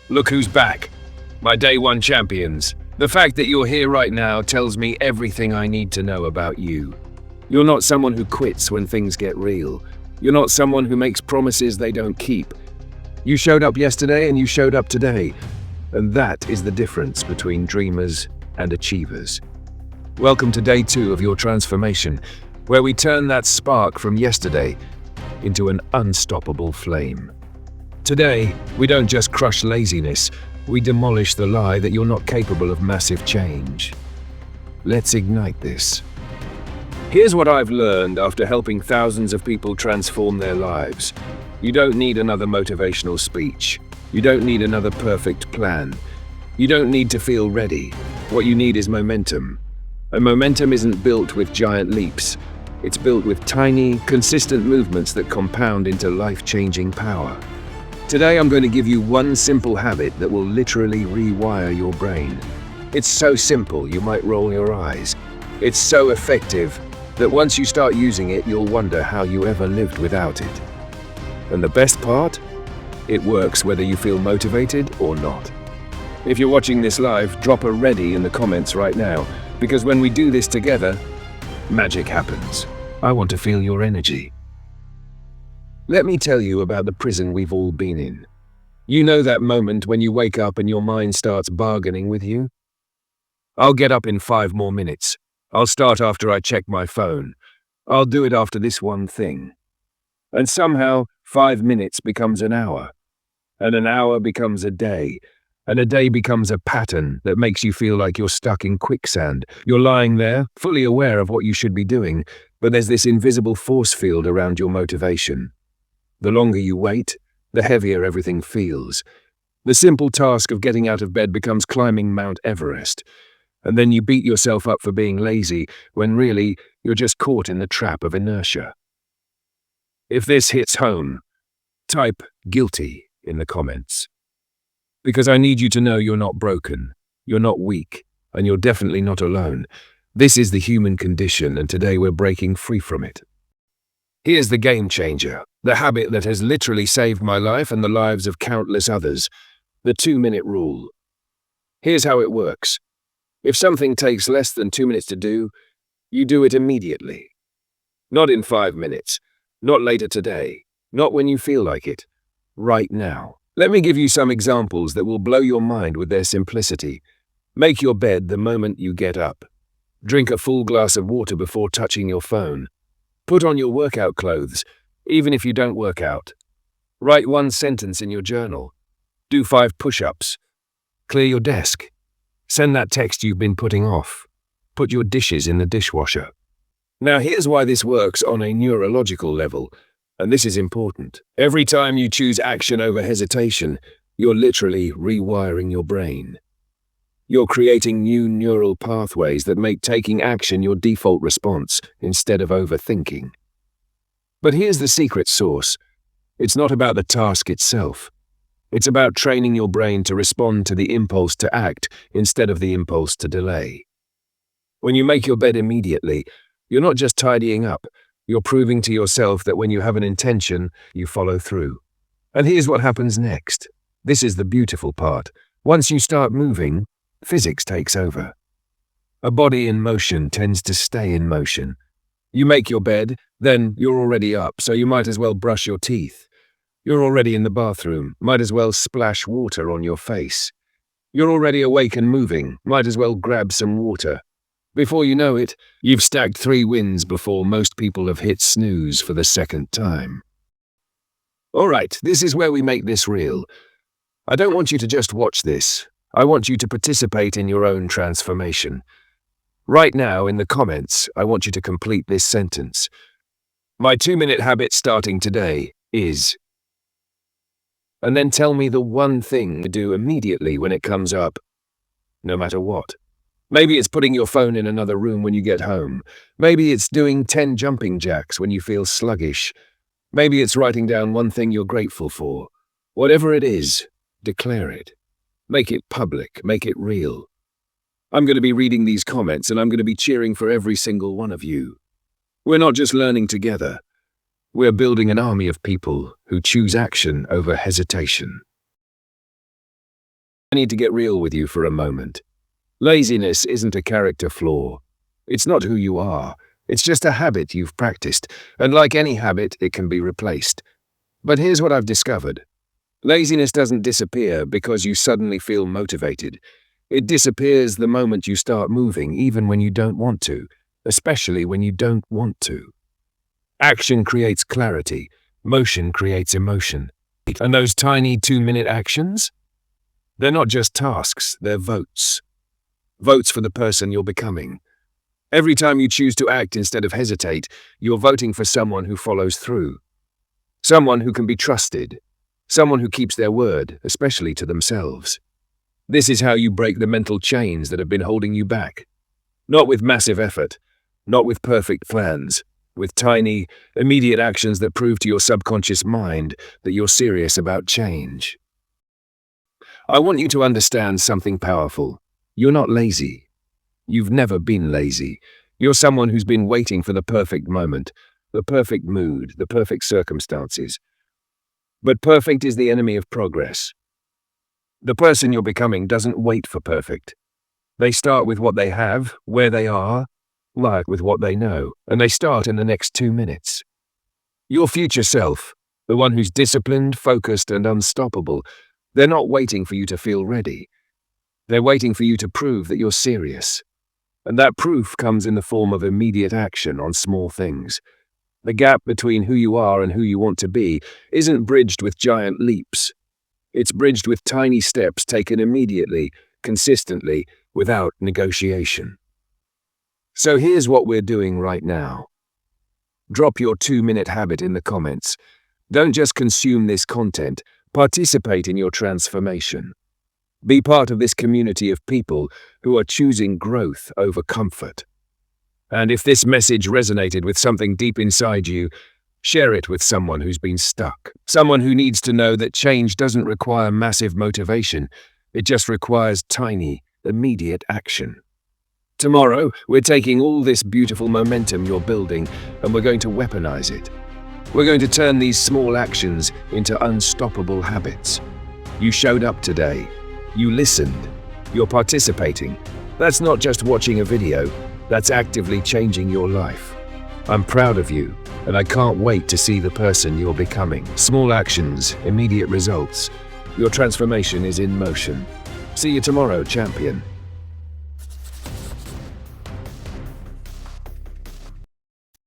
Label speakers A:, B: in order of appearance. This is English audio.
A: Look who's back. My day one champions. The fact that you're here right now tells me everything I need to know about you. You're not someone who quits when things get real. You're not someone who makes promises they don't keep. You showed up yesterday and you showed up today. And that is the difference between dreamers and achievers. Welcome to day 2 of your transformation, where we turn that spark from yesterday into an unstoppable flame. Today, we don't just crush laziness, we demolish the lie that you're not capable of massive change. Let's ignite this. Here's what I've learned after helping thousands of people transform their lives. You don't need another motivational speech. You don't need another perfect plan. You don't need to feel ready. What you need is momentum. And momentum isn't built with giant leaps. It's built with tiny, consistent movements that compound into life-changing power. Today, I'm going to give you one simple habit that will literally rewire your brain. It's so simple, you might roll your eyes. It's so effective that once you start using it, you'll wonder how you ever lived without it. And the best part? It works whether you feel motivated or not. If you're watching this live, drop a ready in the comments right now, because when we do this together, magic happens. I want to feel your energy. Let me tell you about the prison we've all been in. You know that moment when you wake up and your mind starts bargaining with you? I'll get up in 5 more minutes. I'll start after I check my phone. I'll do it after this one thing. And somehow, 5 minutes becomes an hour. And an hour becomes a day. And a day becomes a pattern that makes you feel like you're stuck in quicksand. You're lying there, fully aware of what you should be doing, but there's this invisible force field around your motivation. The longer you wait, the heavier everything feels. The simple task of getting out of bed becomes climbing Mount Everest. And then you beat yourself up for being lazy, when really, you're just caught in the trap of inertia. If this hits home, type guilty in the comments. Because I need you to know you're not broken, you're not weak, and you're definitely not alone. This is the human condition, and today we're breaking free from it. Here's the game changer, the habit that has literally saved my life and the lives of countless others, the 2-minute rule. Here's how it works. If something takes less than 2 minutes to do, you do it immediately. Not in 5 minutes, not later today, not when you feel like it, right now. Let me give you some examples that will blow your mind with their simplicity. Make your bed the moment you get up. Drink a full glass of water before touching your phone. Put on your workout clothes, even if you don't work out. Write 1 sentence in your journal. Do 5 push-ups. Clear your desk. Send that text you've been putting off. Put your dishes in the dishwasher. Now here's why this works on a neurological level, and this is important. Every time you choose action over hesitation, you're literally rewiring your brain. You're creating new neural pathways that make taking action your default response instead of overthinking. But here's the secret sauce. It's not about the task itself. It's about training your brain to respond to the impulse to act instead of the impulse to delay. When you make your bed immediately, you're not just tidying up, you're proving to yourself that when you have an intention, you follow through. And here's what happens next. This is the beautiful part. Once you start moving, physics takes over. A body in motion tends to stay in motion. You make your bed, then you're already up, so you might as well brush your teeth. You're already in the bathroom, might as well splash water on your face. You're already awake and moving, might as well grab some water. Before you know it, you've stacked 3 wins before most people have hit snooze for the 2nd time. All right, this is where we make this real. I don't want you to just watch this. I want you to participate in your own transformation. Right now, in the comments, I want you to complete this sentence. My 2-minute habit starting today is... And then tell me the one thing to do immediately when it comes up, no matter what. Maybe it's putting your phone in another room when you get home. Maybe it's doing 10 jumping jacks when you feel sluggish. Maybe it's writing down one thing you're grateful for. Whatever it is, declare it. Make it public, make it real. I'm going to be reading these comments and I'm going to be cheering for every single one of you. We're not just learning together. We're building an army of people who choose action over hesitation. I need to get real with you for a moment. Laziness isn't a character flaw. It's not who you are. It's just a habit you've practiced, and like any habit, it can be replaced. But here's what I've discovered. Laziness doesn't disappear because you suddenly feel motivated. It disappears the moment you start moving, even when you don't want to, especially when you don't want to. Action creates clarity. Motion creates emotion. And those tiny 2-minute actions? They're not just tasks, they're votes. Votes for the person you're becoming. Every time you choose to act instead of hesitate, you're voting for someone who follows through. Someone who can be trusted. Someone who keeps their word, especially to themselves. This is how you break the mental chains that have been holding you back. Not with massive effort, not with perfect plans, with tiny, immediate actions that prove to your subconscious mind that you're serious about change. I want you to understand something powerful. You're not lazy. You've never been lazy. You're someone who's been waiting for the perfect moment, the perfect mood, the perfect circumstances. But perfect is the enemy of progress. The person you're becoming doesn't wait for perfect. They start with what they have, where they are, like with what they know, and they start in the next 2 minutes. Your future self, the one who's disciplined, focused, and unstoppable, they're not waiting for you to feel ready. They're waiting for you to prove that you're serious. And that proof comes in the form of immediate action on small things. The gap between who you are and who you want to be isn't bridged with giant leaps. It's bridged with tiny steps taken immediately, consistently, without negotiation. So here's what we're doing right now. Drop your 2-minute habit in the comments. Don't just consume this content, participate in your transformation. Be part of this community of people who are choosing growth over comfort. And if this message resonated with something deep inside you, share it with someone who's been stuck. Someone who needs to know that change doesn't require massive motivation. It just requires tiny, immediate action. Tomorrow, we're taking all this beautiful momentum you're building and we're going to weaponize it. We're going to turn these small actions into unstoppable habits. You showed up today. You listened. You're participating. That's not just watching a video. That's actively changing your life. I'm proud of you, and I can't wait to see the person you're becoming. Small actions, immediate results. Your transformation is in motion. See you tomorrow, champion.